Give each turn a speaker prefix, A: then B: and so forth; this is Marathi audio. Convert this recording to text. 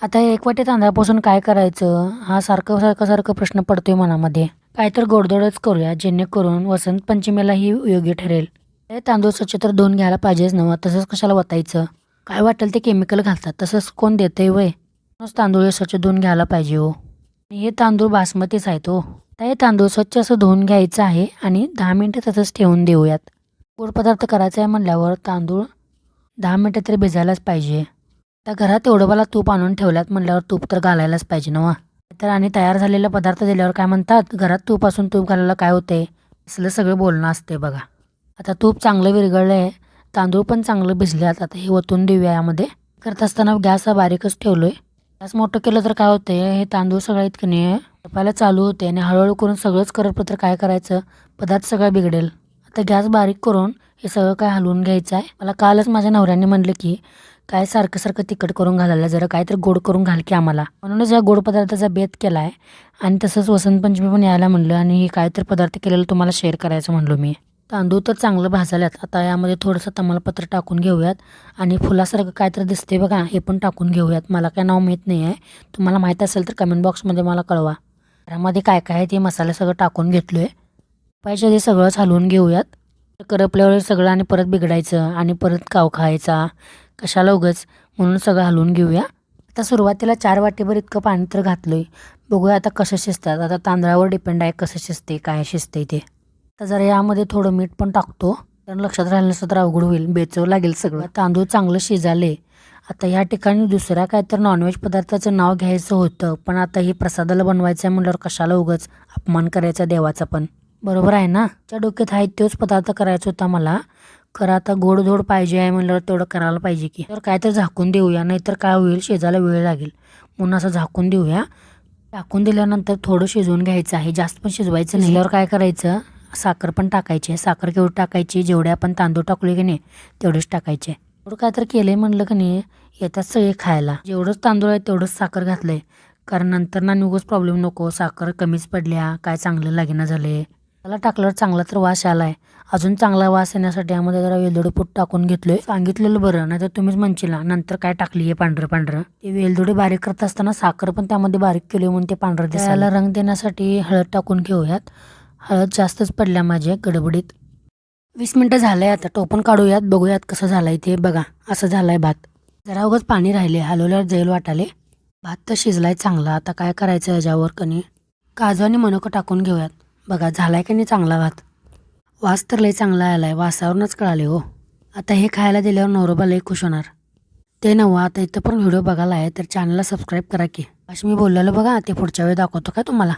A: आता एक वाटी तांदळापासून काय करायचं हा सारखं प्रश्न पडतोय मनामध्ये. काय तर गोडधोडच करूया जेणेकरून वसंत पंचमीला ही योग्य ठरेल. हे तांदूळ स्वच्छ तर धुवून घ्यायला पाहिजेच नव्ह, तसंच कशाला वतायचं. काय वाटेल ते केमिकल घालतात, तसंच कोण देतंय वय. तांदूळ हे स्वच्छ धुवून घ्यायला पाहिजे हो. हे तांदूळ बासमतीच आहेत हो. तर हे तांदूळ स्वच्छ असं धुवून घ्यायचं आहे आणि 10 मिनिटं तसंच ठेवून देऊयात. गोड पदार्थ करायचा आहे म्हणल्यावर तांदूळ 10 मिनिटं तरी भिजायलाच पाहिजे. आता घरात एवढं मला तूप आणून ठेवल्यात म्हणल्यावर तूप तर घालायलाच पाहिजे ना. तर आणि तयार झालेला पदार्थ दिल्यावर काय म्हणतात, घरात तूप असून तूप घालायला काय होते, असलं सगळं बोलणं असते बघा. आता तूप चांगलं विरघळलं आहे, तांदूळ पण चांगलं भिजल्यात. आता हे ओतून देऊया यामध्ये. करत असताना गॅस हा बारीकच ठेवलो आहे. गॅस मोठं केलं तर काय होते, हे तांदूळ सगळं इतकं नाही तापायला चालू होते आणि हळूहळू करून सगळंच करत तर काय करायचं, पदार्थ सगळं बिघडेल. आता गॅस बारीक करून हे सगळं काय हलवून घ्यायचं आहे. मला कालच माझ्या नवऱ्याने म्हणलं की काय सारखं तिखट करून घालायला, जरा काहीतरी गोड करून घाल की आम्हाला. म्हणूनच या गोड पदार्थाचा बेत केला आहे. आणि तसंच वसंत पंचमी पण यायला म्हणलं आणि हे काहीतरी पदार्थ केलेलं तुम्हाला शेअर करायचं म्हणलो मी. तांदूळ तर चांगलं भाजाल्यात. आता यामध्ये थोडंसं तमालपत्र टाकून घेऊयात आणि फुलासारखं काहीतरी दिसते बघा, हे पण टाकून घेऊयात. मला काय नाव माहीत नाही आहे, तुम्हाला माहीत असेल तर कमेंट बॉक्समध्ये मला कळवा. त्यामध्ये काय काय आहे ते मसाले सगळं टाकून घेतलो आहे. पाहिजे ते सगळंच हलवून घेऊयात. करपल्यावर सगळं आणि परत बिघडायचं आणि परत काव खायचा कशाला उगच, म्हणून सगळं हलवून घेऊया. आता सुरुवातीला 4 वाटीभर इतकं पाणी तर घातलं आहे. बघूया आता कसं शिजतात. आता तांदळावर डिपेंड आहे कसं शिजते काय शिजते ते. आता जरा यामध्ये थोडं मीठ पण टाकतो, कारण लक्षात राहिलं नसतं तर अवघड होईल, बेचव लागेल सगळं. तांदूळ चांगलं शिजाले. आता या ठिकाणी दुसऱ्या काय तर नॉनव्हेज पदार्थाचं नाव घ्यायचं होतं, पण आता ही प्रसादाला बनवायचं आहे म्हणल्यावर कशाला उगच अपमान करायचा देवाचा पण, बरोबर आहे ना. त्या डोक्यात आहे तोच पदार्थ करायचा होता मला. खरं आता गोडधोड पाहिजे आहे म्हणल्यावर तेवढं करायला पाहिजे की. तर काय तर झाकून देऊया, नाहीतर काय होईल शिजायला वेळ लागेल, म्हणून असं झाकून देऊया. झाकून दिल्यानंतर थोडं शिजवून घ्यायचं आहे, जास्त पण शिजवायचं नाही. शिजल्यावर काय करायचं, साखर पण टाकायची आहे. साखर केवढी टाकायची, जेवढे आपण तांदूळ टाकले की नाही तेवढेच टाकायचे. थोडं काय तर केलं आहे म्हणलं की नाही येतात सगळे खायला. जेवढंच तांदूळ आहे तेवढंच साखर घातलं आहे, कारण नंतर ना निघूच प्रॉब्लेम नको, साखर कमीच पडल्या काय चांगलं लागेना झाले. त्याला टाकल्यावर चांगला तर वास आला आहे. अजून चांगला वास येण्यासाठी यामध्ये जरा वेलदोडे पूड टाकून घेतलोय. सांगितलेलं बरं, नाही तर तुम्हीच म्हणशील नंतर काय टाकली आहे पांढरं. ते वेलदोडे बारीक करत असताना साखर पण त्यामध्ये बारीक केली म्हणून ते पांढरं दिसायला. रंग देण्यासाठी हळद टाकून घेऊयात. हळद जास्तच पडल्या माझ्या गडबडीत. 20 मिनटं झालंय. आता टोपण काढूयात, बघूयात कसं झालंय ते. बघा असं झालंय भात. जरा उगाच पाणी राहिले, हलवल्यावर जैल वाटाले. भात तर शिजलाय चांगला. आता काय करायचं, याच्यावर कणी काजू आणि मनुका टाकून घेऊयात. बघा झालाय की नाही चांगला भात. वास तर लय चांगला आलाय, वासावरूनच कळाले हो. आता हे खायला दिल्यावर नवरोबा लय खुश होणार. ते नव्ह, आता इथं पण व्हिडिओ बघायला आहे तर चॅनलला सबस्क्राईब करा की. अशी मी बोललेलो बघा, ते पुढच्या वेळी दाखवतो काय तुम्हाला.